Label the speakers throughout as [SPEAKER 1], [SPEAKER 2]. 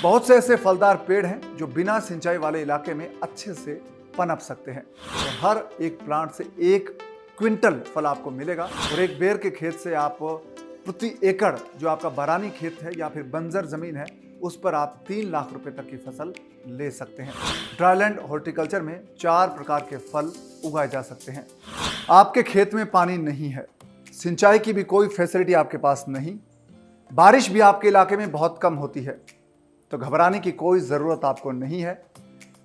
[SPEAKER 1] बहुत से ऐसे फलदार पेड़ हैं जो बिना सिंचाई वाले इलाके में अच्छे से पनप सकते हैं। तो हर एक प्लांट से 1 क्विंटल फल आपको मिलेगा और एक बेर के खेत से आप प्रति एकड़ जो आपका बरानी खेत है या फिर बंजर जमीन है उस पर आप 3 लाख रुपए तक की फसल ले सकते हैं। ड्राईलैंड हॉर्टिकल्चर में 4 प्रकार के फल उगाए जा सकते हैं। आपके खेत में पानी नहीं है, सिंचाई की भी कोई फैसिलिटी आपके पास नहीं, बारिश भी आपके इलाके में बहुत कम होती है, तो घबराने की कोई ज़रूरत आपको नहीं है।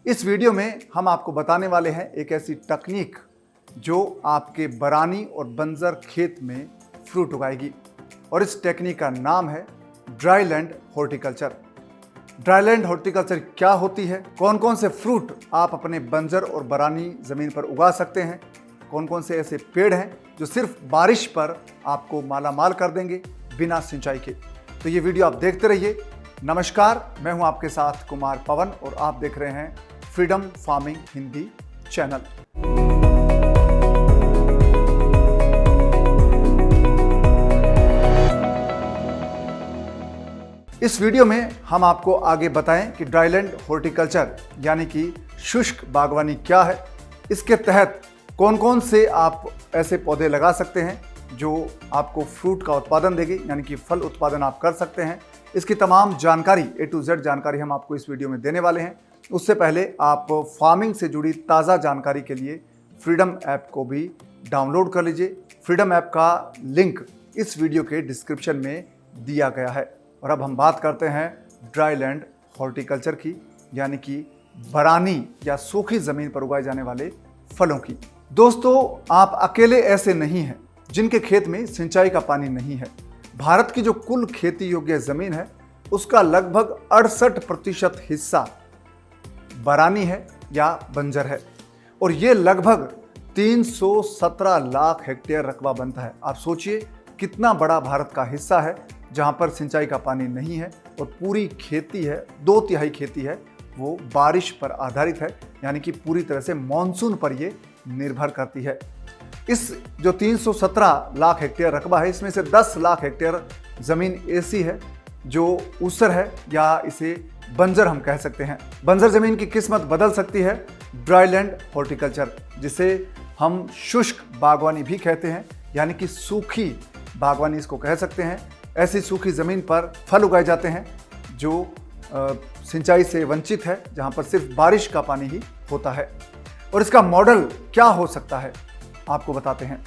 [SPEAKER 1] इस वीडियो में हम आपको बताने वाले हैं एक ऐसी तकनीक जो आपके बरानी और बंजर खेत में फ्रूट उगाएगी और इस टेक्निक का नाम है ड्राईलैंड हॉर्टिकल्चर। ड्राईलैंड हॉर्टिकल्चर क्या होती है, कौन कौन से फ्रूट आप अपने बंजर और बरानी ज़मीन पर उगा सकते हैं, कौन कौन से ऐसे पेड़ हैं जो सिर्फ बारिश पर आपको मालामाल कर देंगे बिना सिंचाई के। तो ये वीडियो आप देखते रहिए। नमस्कार, मैं हूं आपके साथ कुमार पवन और आप देख रहे हैं फ्रीडम फार्मिंग हिंदी चैनल। इस वीडियो में हम आपको आगे बताएं कि ड्राईलैंड हॉर्टिकल्चर यानी कि शुष्क बागवानी क्या है, इसके तहत कौन कौन से आप ऐसे पौधे लगा सकते हैं जो आपको फ्रूट का उत्पादन देगी, यानी कि फल उत्पादन आप कर सकते हैं। इसकी तमाम जानकारी A to Z जानकारी हम आपको इस वीडियो में देने वाले हैं। उससे पहले आप फार्मिंग से जुड़ी ताज़ा जानकारी के लिए फ्रीडम ऐप को भी डाउनलोड कर लीजिए। फ्रीडम ऐप का लिंक इस वीडियो के डिस्क्रिप्शन में दिया गया है। और अब हम बात करते हैं ड्राईलैंड हॉर्टिकल्चर की, यानी कि बरानी या सूखी ज़मीन पर उगाए जाने वाले फलों की। दोस्तों, आप अकेले ऐसे नहीं हैं जिनके खेत में सिंचाई का पानी नहीं है। भारत की जो कुल खेती योग्य ज़मीन है उसका लगभग 68% हिस्सा बरानी है या बंजर है और ये लगभग 317 लाख हेक्टेयर रकबा बनता है। आप सोचिए कितना बड़ा भारत का हिस्सा है जहां पर सिंचाई का पानी नहीं है और पूरी खेती है, 2/3 खेती है वो बारिश पर आधारित है, यानी कि पूरी तरह से मॉनसून पर ये निर्भर करती है। इस जो 317 लाख हेक्टेयर रकबा है इसमें से 10 लाख हेक्टेयर ज़मीन ऐसी है जो ऊसर है या इसे बंजर हम कह सकते हैं। बंजर ज़मीन की किस्मत बदल सकती है ड्राईलैंड हॉर्टिकल्चर, जिसे हम शुष्क बागवानी भी कहते हैं, यानी कि सूखी बागवानी इसको कह सकते हैं। ऐसी सूखी ज़मीन पर फल उगाए जाते हैं जो सिंचाई से वंचित है, जहाँ पर सिर्फ बारिश का पानी ही होता है। और इसका मॉडल क्या हो सकता है आपको बताते हैं।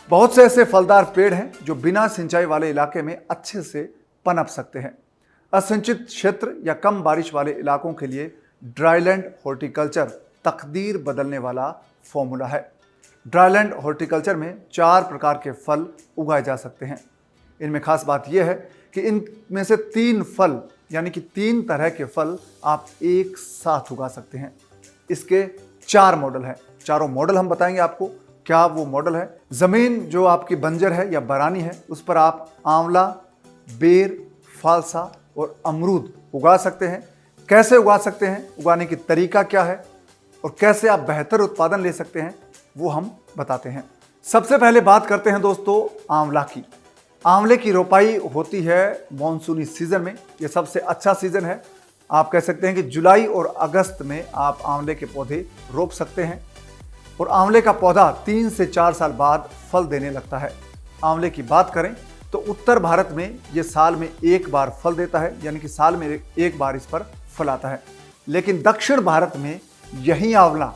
[SPEAKER 1] बहुत से ऐसे फलदार पेड़ हैं जो बिना सिंचाई वाले इलाके में अच्छे से पनप सकते हैं। असिंचित क्षेत्र या कम बारिश वाले इलाकों के लिए ड्राईलैंड हॉर्टिकल्चर तकदीर बदलने वाला फॉर्मूला है। ड्राईलैंड हॉर्टिकल्चर में 4 प्रकार के फल उगाए जा सकते हैं। इनमें खास बात यह है कि इनमें से 3 फल यानी कि 3 तरह के फल आप एक साथ उगा सकते हैं। इसके 4 मॉडल हैं। चारों मॉडल हम बताएंगे आपको क्या वो मॉडल है। ज़मीन जो आपकी बंजर है या बरानी है उस पर आप आंवला, बेर, फालसा और अमरूद उगा सकते हैं। कैसे उगा सकते हैं, उगाने की तरीका क्या है और कैसे आप बेहतर उत्पादन ले सकते हैं वो हम बताते हैं। सबसे पहले बात करते हैं दोस्तों आंवला की। आंवले की रोपाई होती है मॉनसूनी सीजन में। ये सबसे अच्छा सीजन है। आप कह सकते हैं कि जुलाई और अगस्त में आप आंवले के पौधे रोप सकते हैं और आंवले का पौधा 3 से 4 साल बाद फल देने लगता है। आंवले की बात करें तो उत्तर भारत में ये साल में 1 बार फल देता है, यानी कि साल में 1 बार इस पर फल आता है। लेकिन दक्षिण भारत में यही आंवला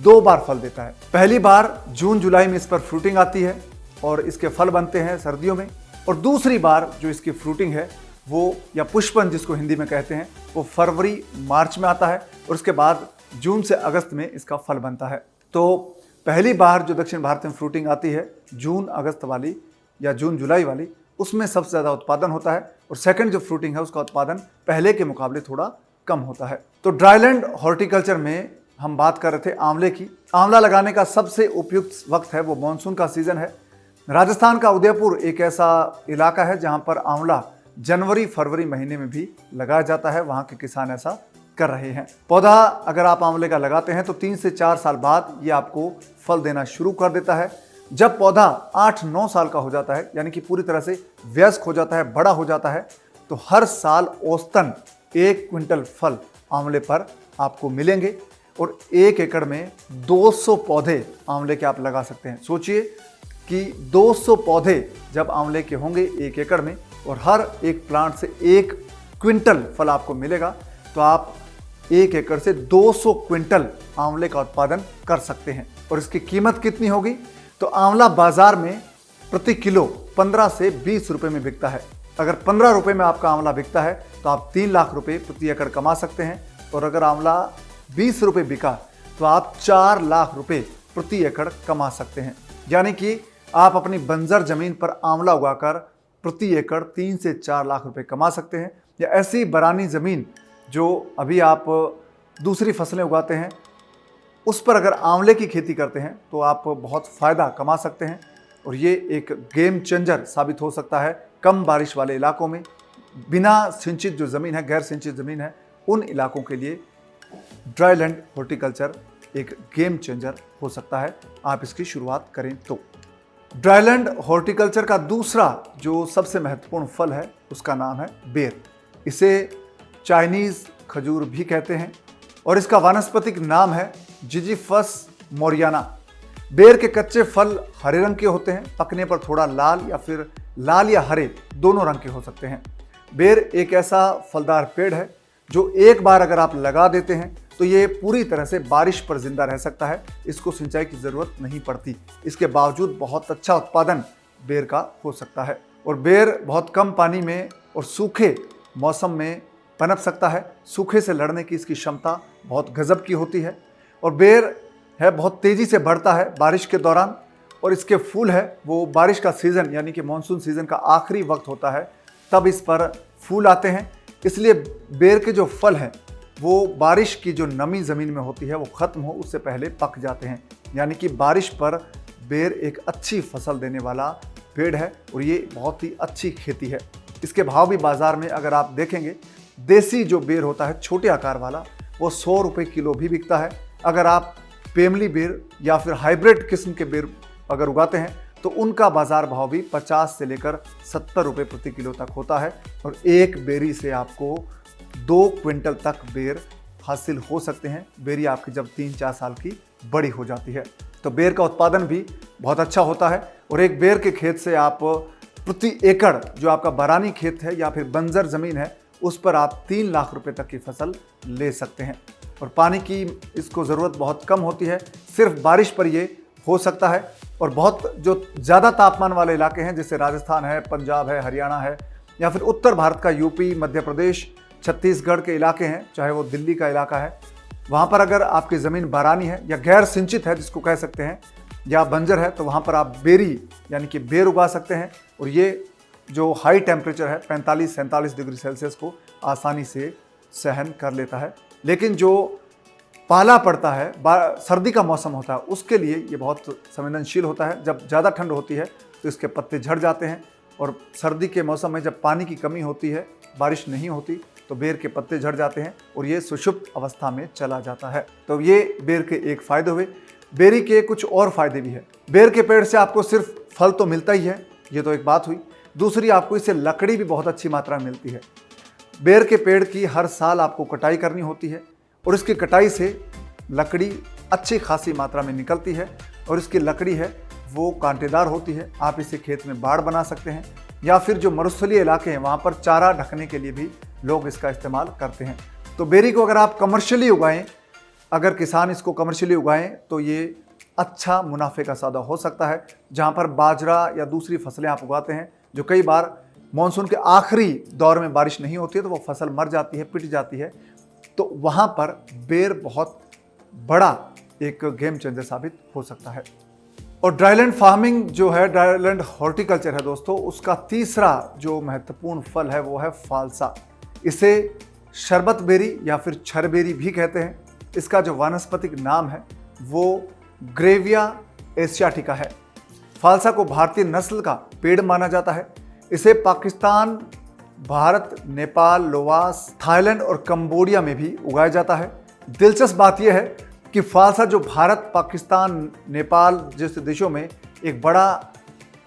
[SPEAKER 1] 2 बार फल देता है। पहली बार जून जुलाई में इस पर फ्रूटिंग आती है और इसके फल बनते हैं सर्दियों में, और दूसरी बार जो इसकी फ्रूटिंग है वो या पुष्पन जिसको हिंदी में कहते हैं वो फरवरी मार्च में आता है और उसके बाद जून से अगस्त में इसका फल बनता है। तो पहली बार जो दक्षिण भारत में फ्रूटिंग आती है जून अगस्त वाली या जून जुलाई वाली, उसमें सबसे ज़्यादा उत्पादन होता है और सेकंड जो फ्रूटिंग है उसका उत्पादन पहले के मुकाबले थोड़ा कम होता है। तो ड्राईलैंड हॉर्टिकल्चर में हम बात कर रहे थे आंवले की। आंवला लगाने का सबसे उपयुक्त वक्त है वो मानसून का सीज़न है। राजस्थान का उदयपुर एक ऐसा इलाका है जहाँ पर आंवला जनवरी फरवरी महीने में भी लगाया जाता है। वहाँ के किसान ऐसा कर रहे हैं। पौधा अगर आप आंवले का लगाते हैं तो 3 से 4 साल बाद ये आपको फल देना शुरू कर देता है। जब पौधा 8-9 साल का हो जाता है, यानी कि पूरी तरह से वयस्क हो जाता है, बड़ा हो जाता है, तो हर साल औसतन 1 क्विंटल फल आंवले पर आपको मिलेंगे और 1 एकड़ में 200 पौधे आंवले के आप लगा सकते हैं। सोचिए कि 200 पौधे जब आंवले के होंगे 1 एकड़ में और हर एक प्लांट से 1 क्विंटल फल आपको मिलेगा, तो आप 1 एकड़ से 200 क्विंटल आंवले का उत्पादन कर सकते हैं। और इसकी कीमत कितनी होगी? तो आंवला बाजार में प्रति किलो 15 से 20 रुपए में बिकता है। अगर 15 रुपए में आपका आंवला बिकता है तो आप 3 लाख रुपए प्रति एकड़ कमा सकते हैं। और अगर आंवला 20 रुपए बिका तो आप 4 लाख रुपए प्रति एकड़ कमा सकते हैं। यानी कि आप अपनी बंजर जमीन पर आंवला उगाकर प्रति एकड़ 3 से 4 लाख रुपए कमा सकते हैं। या ऐसी बरानी ज़मीन जो अभी आप दूसरी फसलें उगाते हैं उस पर अगर आंवले की खेती करते हैं तो आप बहुत फ़ायदा कमा सकते हैं। और ये एक गेम चेंजर साबित हो सकता है कम बारिश वाले इलाकों में। बिना सिंचित जो ज़मीन है, गैर सिंचित ज़मीन है, उन इलाकों के लिए ड्राईलैंड हॉर्टिकल्चर एक गेम चेंजर हो सकता है, आप इसकी शुरुआत करें तो। ड्राईलैंड हॉर्टिकल्चर का दूसरा जो सबसे महत्वपूर्ण फल है उसका नाम है बेर। इसे चाइनीज़ खजूर भी कहते हैं और इसका वानस्पतिक नाम है जिजीफस मोरियाना। बेर के कच्चे फल हरे रंग के होते हैं, पकने पर थोड़ा लाल या फिर लाल या हरे दोनों रंग के हो सकते हैं। बेर एक ऐसा फलदार पेड़ है जो एक बार अगर आप लगा देते हैं तो ये पूरी तरह से बारिश पर जिंदा रह सकता है। इसको सिंचाई की ज़रूरत नहीं पड़ती। इसके बावजूद बहुत अच्छा उत्पादन बेर का हो सकता है। और बेर बहुत कम पानी में और सूखे मौसम में पनप सकता है। सूखे से लड़ने की इसकी क्षमता बहुत गजब की होती है। और बेर है बहुत तेज़ी से बढ़ता है बारिश के दौरान। और इसके फूल है वो बारिश का सीज़न यानी कि मानसून सीज़न का आखिरी वक्त होता है तब इस पर फूल आते हैं। इसलिए बेर के जो फल हैं वो बारिश की जो नमी ज़मीन में होती है वो ख़त्म हो उससे पहले पक जाते हैं। यानी कि बारिश पर बेर एक अच्छी फसल देने वाला पेड़ है और ये बहुत ही अच्छी खेती है। इसके भाव भी बाज़ार में अगर आप देखेंगे, देसी जो बेर होता है छोटे आकार वाला वो 100 रुपये किलो भी बिकता है। अगर आप पेमली बेर या फिर हाइब्रिड किस्म के बेर अगर उगाते हैं तो उनका बाज़ार भाव भी 50 से लेकर 70 रुपये प्रति किलो तक होता है। और एक बेरी से आपको 2 क्विंटल तक बेर हासिल हो सकते हैं। बेरी आपकी जब 3-4 साल की बड़ी हो जाती है तो बेर का उत्पादन भी बहुत अच्छा होता है। और एक बेर के खेत से आप प्रति एकड़ जो आपका बरानी खेत है या फिर बंजर ज़मीन है उस पर आप 3 लाख रुपए तक की फसल ले सकते हैं। और पानी की इसको ज़रूरत बहुत कम होती है, सिर्फ बारिश पर ये हो सकता है। और बहुत जो ज़्यादा तापमान वाले इलाके हैं जैसे राजस्थान है, पंजाब है, हरियाणा है या फिर उत्तर भारत का यूपी, मध्य प्रदेश, छत्तीसगढ़ के इलाके हैं, चाहे वो दिल्ली का इलाका है, वहाँ पर अगर आपकी ज़मीन बारानी है या गैर सिंचित है जिसको कह सकते हैं या बंजर है तो वहाँ पर आप बेरी यानी कि बेर उगा सकते हैं। और ये जो हाई टेम्परेचर है 45-47 डिग्री सेल्सियस को आसानी से सहन कर लेता है। लेकिन जो पाला पड़ता है, सर्दी का मौसम होता है, उसके लिए ये बहुत संवेदनशील होता है। जब ज़्यादा ठंड होती है तो इसके पत्ते झड़ जाते हैं और सर्दी के मौसम में जब पानी की कमी होती है, बारिश नहीं होती, तो बेर के पत्ते झड़ जाते हैं और ये सुषुप्त अवस्था में चला जाता है। तो ये बेर के एक फ़ायदे हुए। बेरी के कुछ और फ़ायदे भी हैं। बेर के पेड़ से आपको सिर्फ फल तो मिलता ही है, ये तो एक बात हुई। दूसरी, आपको इससे लकड़ी भी बहुत अच्छी मात्रा में मिलती है। बेर के पेड़ की हर साल आपको कटाई करनी होती है और इसकी कटाई से लकड़ी अच्छी खासी मात्रा में निकलती है और इसकी लकड़ी है वो कांटेदार होती है। आप इसे खेत में बाड़ बना सकते हैं या फिर जो मरुस्थलीय इलाके हैं वहाँ पर चारा ढकने के लिए भी लोग इसका इस्तेमाल करते हैं। तो बेरी को अगर आप कमर्शियली उगाएं, अगर किसान इसको कमर्शियली उगाएं तो ये अच्छा मुनाफे का सौदा हो सकता है। जहाँ पर बाजरा या दूसरी फसलें आप उगाते हैं जो कई बार मानसून के आखिरी दौर में बारिश नहीं होती है तो वो फसल मर जाती है, पिट जाती है, तो वहाँ पर बेर बहुत बड़ा एक गेम चेंजर साबित हो सकता है। और ड्राईलैंड फार्मिंग जो है, ड्राईलैंड हॉर्टिकल्चर है दोस्तों, उसका तीसरा जो महत्वपूर्ण फल है वो है फालसा। इसे शरबत बेरी या फिर छरबेरी भी कहते हैं। इसका जो वानस्पतिक नाम है वो ग्रेविया एशियाटिका है। फालसा को भारतीय नस्ल का पेड़ माना जाता है। इसे पाकिस्तान, भारत, नेपाल, लोवास, थाईलैंड और कंबोडिया में भी उगाया जाता है। दिलचस्प बात यह है कि फालसा जो भारत, पाकिस्तान, नेपाल जैसे देशों में एक बड़ा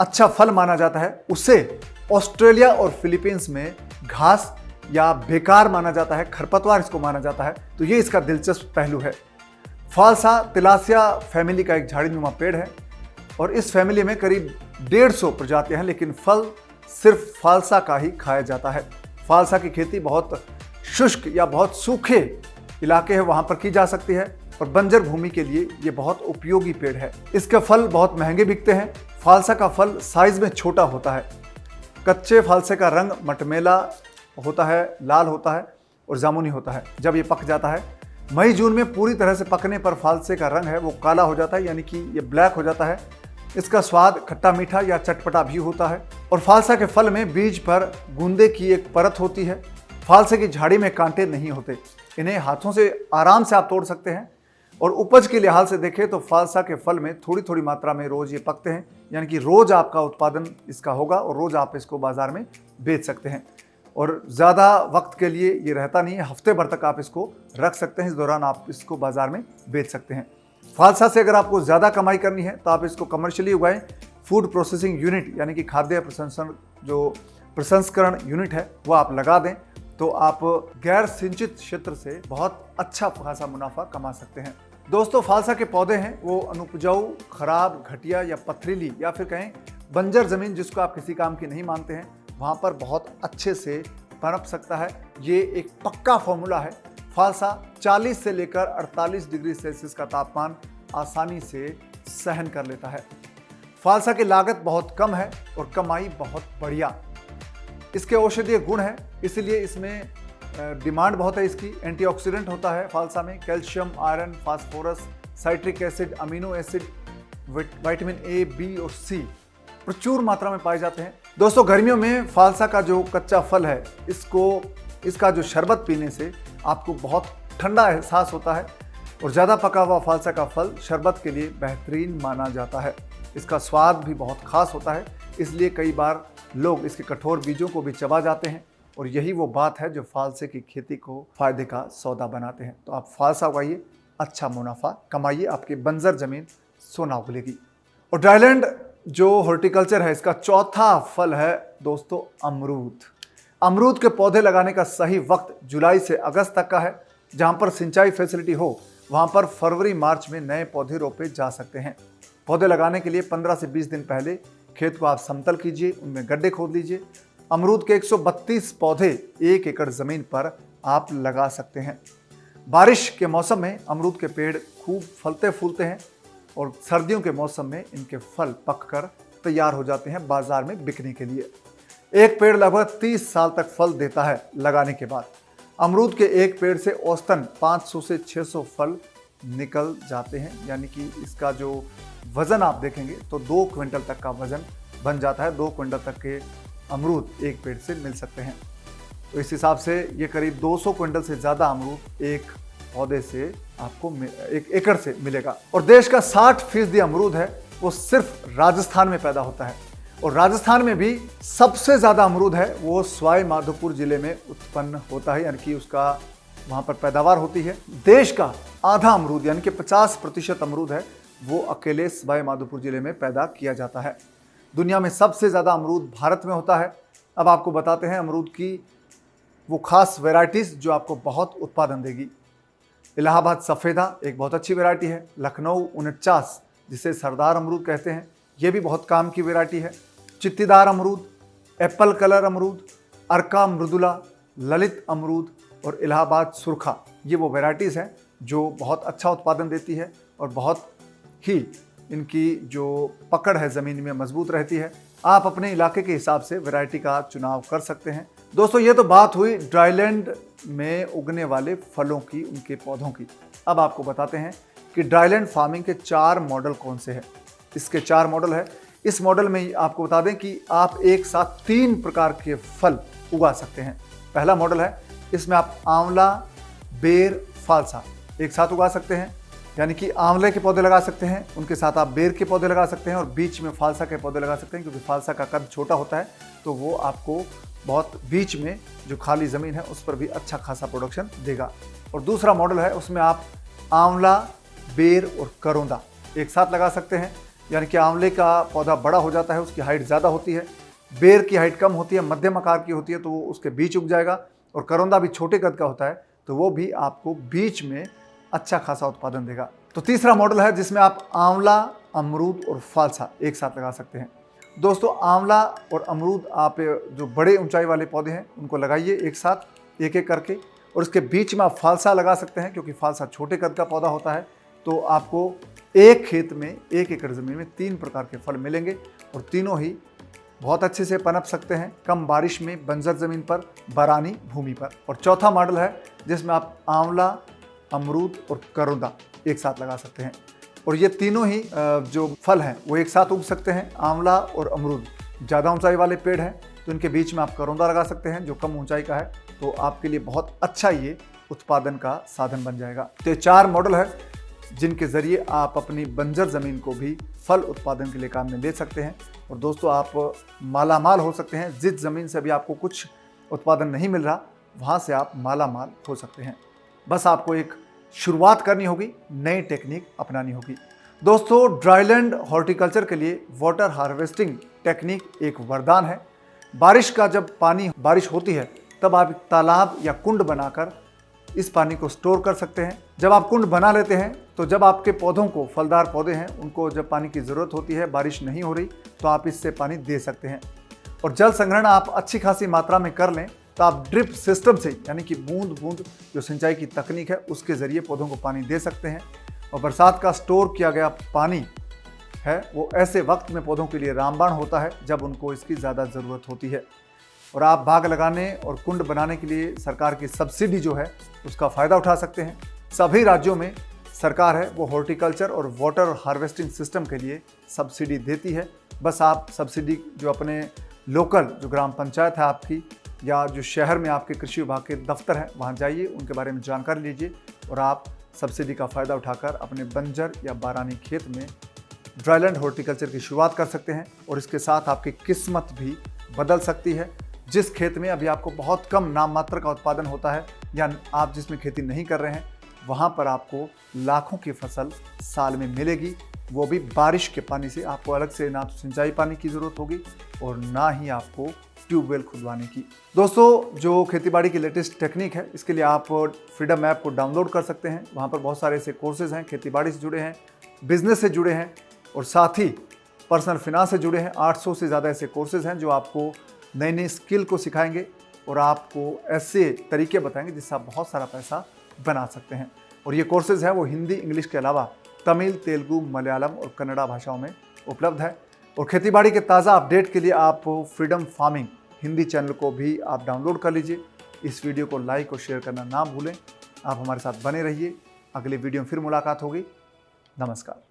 [SPEAKER 1] अच्छा फल माना जाता है, उसे ऑस्ट्रेलिया और फिलीपींस में घास या बेकार माना जाता है, खरपतवार इसको माना जाता है, तो ये इसका दिलचस्प पहलू है। फालसा तिलासिया फैमिली का एक झाड़ीनुमा पेड़ है और इस फैमिली में करीब 150 प्रजातियां हैं, लेकिन फल सिर्फ फालसा का ही खाया जाता है। फालसा की खेती बहुत शुष्क या बहुत सूखे इलाके हैं वहां पर की जा सकती है और बंजर भूमि के लिए ये बहुत उपयोगी पेड़ है। इसके फल बहुत महंगे बिकते हैं। फालसा का फल साइज में छोटा होता है। कच्चे फालसे का रंग मटमैला होता है, लाल होता है और जामुनी होता है। जब ये पक जाता है, मई जून में पूरी तरह से पकने पर फालसे का रंग है वो काला हो जाता है, यानी कि ये ब्लैक हो जाता है। इसका स्वाद खट्टा मीठा या चटपटा भी होता है। और फालसा के फल में बीज पर गूंदे की एक परत होती है। फालसे की झाड़ी में कांटे नहीं होते। इन्हें हाथों से आराम से आप तोड़ सकते हैं। और उपज के लिहाज से देखें तो फालसा के फल में थोड़ी थोड़ी मात्रा में रोज ये पकते हैं, यानी कि रोज आपका उत्पादन इसका होगा और रोज आप इसको बाजार में बेच सकते हैं। और ज़्यादा वक्त के लिए ये रहता नहीं है, हफ्ते भर तक आप इसको रख सकते हैं। इस दौरान आप इसको बाजार में बेच सकते हैं। फालसा से अगर आपको ज़्यादा कमाई करनी है तो आप इसको कमर्शियली उगाएं। फूड प्रोसेसिंग यूनिट यानी कि खाद्य प्रसंस्करण यूनिट है वो आप लगा दें, तो आप गैर सिंचित क्षेत्र से बहुत अच्छा खासा मुनाफा कमा सकते हैं। दोस्तों, फालसा के पौधे हैं वो अनुपजाऊ, खराब, घटिया या पथरीली या फिर कहें बंजर ज़मीन जिसको आप किसी काम की नहीं मानते हैं, वहाँ पर बहुत अच्छे से पनप सकता है। ये एक पक्का फॉर्मूला है। फालसा 40 से लेकर 48 डिग्री सेल्सियस का तापमान आसानी से सहन कर लेता है। फालसा की लागत बहुत कम है और कमाई बहुत बढ़िया। इसके औषधीय गुण है, इसलिए इसमें डिमांड बहुत है इसकी। एंटीऑक्सीडेंट होता है फालसा में, calcium, iron, phosphorus, citric acid, amino acid, vitamin A, B और सी प्रचुर मात्रा में पाए जाते हैं। दोस्तों, गर्मियों में फालसा का जो कच्चा फल है इसका जो शरबत पीने से आपको बहुत ठंडा एहसास होता है और ज़्यादा पका हुआ फालसा का फल शरबत के लिए बेहतरीन माना जाता है। इसका स्वाद भी बहुत खास होता है, इसलिए कई बार लोग इसके कठोर बीजों को भी चबा जाते हैं और यही वो बात है जो फालसे की खेती को फायदे का सौदा बनाते हैं। तो आप फालसा उगाइए, अच्छा मुनाफा कमाइए, आपकी बंजर जमीन सोना उगलेगी। और ड्राईलैंड जो हॉर्टिकल्चर है, इसका चौथा फल है दोस्तों अमरूद। अमरूद के पौधे लगाने का सही वक्त जुलाई से अगस्त तक का है। जहाँ पर सिंचाई फैसिलिटी हो वहाँ पर फरवरी मार्च में नए पौधे रोपे जा सकते हैं। पौधे लगाने के लिए 15 से 20 दिन पहले खेत को आप समतल कीजिए, उनमें गड्ढे खोद लीजिए। अमरूद के 132 पौधे 1 एकड़ ज़मीन पर आप लगा सकते हैं। बारिश के मौसम में अमरूद के पेड़ खूब फलते फूलते हैं और सर्दियों के मौसम में इनके फल पककर तैयार हो जाते हैं बाजार में बिकने के लिए। एक पेड़ लगभग 30 साल तक फल देता है लगाने के बाद। अमरूद के एक पेड़ से औसतन 500 से 600 फल निकल जाते हैं, यानी कि इसका जो वज़न आप देखेंगे तो 2 क्विंटल तक का वज़न बन जाता है। 2 क्विंटल तक के अमरूद एक पेड़ से मिल सकते हैं। तो इस हिसाब से ये करीब 200 क्विंटल से ज़्यादा अमरूद एक पौधे से आपको 1 एकड़ से मिलेगा। और देश का 60% अमरूद है वो सिर्फ राजस्थान में पैदा होता है। और राजस्थान में भी सबसे ज़्यादा अमरूद है वो सवाई माधोपुर ज़िले में उत्पन्न होता है, यानी कि उसका वहाँ पर पैदावार होती है। देश का आधा अमरूद यानी कि 50% अमरूद है वो अकेले सवाई माधोपुर ज़िले में पैदा किया जाता है। दुनिया में सबसे ज़्यादा अमरूद भारत में होता है। अब आपको बताते हैं अमरूद की वो खास वैरायटीज़ जो आपको बहुत उत्पादन देगी। इलाहाबाद सफ़ेदा एक बहुत अच्छी वैरायटी है। लखनऊ 49 जिसे सरदार अमरूद कहते हैं, ये भी बहुत काम की वैरायटी है। चित्तीदार अमरूद, एप्पल कलर अमरूद, अर्का मृदुला, ललित अमरूद और इलाहाबाद सुरखा, ये वो वैरायटीज़ हैं जो बहुत अच्छा उत्पादन देती है और बहुत ही इनकी जो पकड़ है ज़मीन में मजबूत रहती है। आप अपने इलाके के हिसाब से वैरायटी का चुनाव कर सकते हैं। दोस्तों, ये तो बात हुई ड्राईलैंड में उगने वाले फलों की, उनके पौधों की। अब आपको बताते हैं कि ड्राईलैंड फार्मिंग के 4 मॉडल कौन से हैं। इसके 4 मॉडल है। इस मॉडल में आपको बता दें कि आप एक साथ 3 प्रकार के फल उगा सकते हैं। पहला मॉडल है, इसमें आप आंवला, बेर, फालसा एक साथ उगा सकते हैं, यानी कि आंवले के पौधे लगा सकते हैं, उनके साथ आप बेर के पौधे लगा सकते हैं और बीच में फालसा के पौधे लगा सकते हैं, क्योंकि फालसा का कद छोटा होता है तो वो आपको बहुत बीच में जो खाली ज़मीन है उस पर भी अच्छा खासा प्रोडक्शन देगा। और दूसरा मॉडल है, उसमें आप आंवला, बेर और करौंदा एक साथ लगा सकते हैं, यानी कि आंवले का पौधा बड़ा हो जाता है, उसकी हाइट ज़्यादा होती है, बेर की हाइट कम होती है, मध्यम आकार की होती है, तो वो उसके बीच उग जाएगा और करौंदा भी छोटे कद का होता है, तो वो भी आपको बीच में अच्छा खासा उत्पादन देगा। तो तीसरा मॉडल है जिसमें आप आंवला, अमरूद और फालसा एक साथ लगा सकते हैं। दोस्तों, आंवला और अमरूद आप जो बड़े ऊंचाई वाले पौधे हैं उनको लगाइए एक साथ एक एक करके, और उसके बीच में आप फालसा लगा सकते हैं क्योंकि फालसा छोटे कद का पौधा होता है। तो आपको एक खेत में 1 एकड़ ज़मीन में 3 प्रकार के फल मिलेंगे और तीनों ही बहुत अच्छे से पनप सकते हैं कम बारिश में, बंजर ज़मीन पर, बारानी भूमि पर। और चौथा मॉडल है जिसमें आप आंवला, अमरूद और करौंदा एक साथ लगा सकते हैं, और ये तीनों ही जो फल हैं वो एक साथ उग सकते हैं। आंवला और अमरूद ज़्यादा ऊंचाई वाले पेड़ हैं तो इनके बीच में आप करौंदा लगा सकते हैं जो कम ऊंचाई का है, तो आपके लिए बहुत अच्छा ये उत्पादन का साधन बन जाएगा। तो ये 4 मॉडल है जिनके ज़रिए आप अपनी बंजर ज़मीन को भी फल उत्पादन के लिए काम में ले सकते हैं। और दोस्तों, आप मालामाल हो सकते हैं। जिस ज़मीन से अभी आपको कुछ उत्पादन नहीं मिल रहा, वहाँ से आप मालामाल हो सकते हैं। बस आपको एक शुरुआत करनी होगी, नई टेक्निक अपनानी होगी। दोस्तों, ड्राईलैंड हॉर्टिकल्चर के लिए वाटर हार्वेस्टिंग टेक्निक एक वरदान है। बारिश का जब बारिश होती है तब आप तालाब या कुंड बनाकर इस पानी को स्टोर कर सकते हैं। जब आप कुंड बना लेते हैं तो जब आपके पौधों को, फलदार पौधे हैं, उनको जब पानी की ज़रूरत होती है, बारिश नहीं हो रही, तो आप इससे पानी दे सकते हैं। और जल संग्रहण आप अच्छी खासी मात्रा में कर लें तो आप ड्रिप सिस्टम से, यानी कि बूंद बूंद जो सिंचाई की तकनीक है उसके ज़रिए पौधों को पानी दे सकते हैं। और बरसात का स्टोर किया गया पानी है वो ऐसे वक्त में पौधों के लिए रामबाण होता है जब उनको इसकी ज़्यादा ज़रूरत होती है। और आप बाग लगाने और कुंड बनाने के लिए सरकार की सब्सिडी जो है उसका फ़ायदा उठा सकते हैं। सभी राज्यों में सरकार है वो हॉर्टिकल्चर और वाटर हार्वेस्टिंग सिस्टम के लिए सब्सिडी देती है। बस आप सब्सिडी जो अपने लोकल जो ग्राम पंचायत है आपकी, या जो शहर में आपके कृषि विभाग के दफ्तर हैं, वहाँ जाइए, उनके बारे में जानकारी लीजिए और आप सब्सिडी का फ़ायदा उठाकर अपने बंजर या बारानी खेत में ड्राईलैंड हॉर्टिकल्चर की शुरुआत कर सकते हैं। और इसके साथ आपकी किस्मत भी बदल सकती है। जिस खेत में अभी आपको बहुत कम नाम मात्र का उत्पादन होता है या आप जिसमें खेती नहीं कर रहे हैं, वहाँ पर आपको लाखों की फसल साल में मिलेगी, वो भी बारिश के पानी से। आपको अलग से ना तो सिंचाई पानी की ज़रूरत होगी और ना ही आपको ट्यूबवेल खुदवाने की। दोस्तों, जो खेतीबाड़ी की लेटेस्ट टेक्निक है इसके लिए आप फ्रीडम ऐप को डाउनलोड कर सकते हैं। वहाँ पर बहुत सारे ऐसे कोर्सेज़ हैं, खेतीबाड़ी से जुड़े हैं, बिजनेस से जुड़े हैं और साथ ही पर्सनल फिनांस से जुड़े हैं। 800 से ज़्यादा ऐसे कोर्सेज़ हैं जो आपको नई नई स्किल को सिखाएंगे और आपको ऐसे तरीके बताएंगे जिससे आप बहुत सारा पैसा बना सकते हैं। और ये कोर्सेज़ हैं वो हिंदी, इंग्लिश के अलावा तमिल, तेलुगु, मलयालम और कन्नड़ा भाषाओं में उपलब्ध है। और खेतीबाड़ी के ताज़ा अपडेट के लिए आप फ्रीडम फार्मिंग हिंदी चैनल को भी आप डाउनलोड कर लीजिए। इस वीडियो को लाइक और शेयर करना ना भूलें। आप हमारे साथ बने रहिए। अगले वीडियो में फिर मुलाकात होगी। नमस्कार।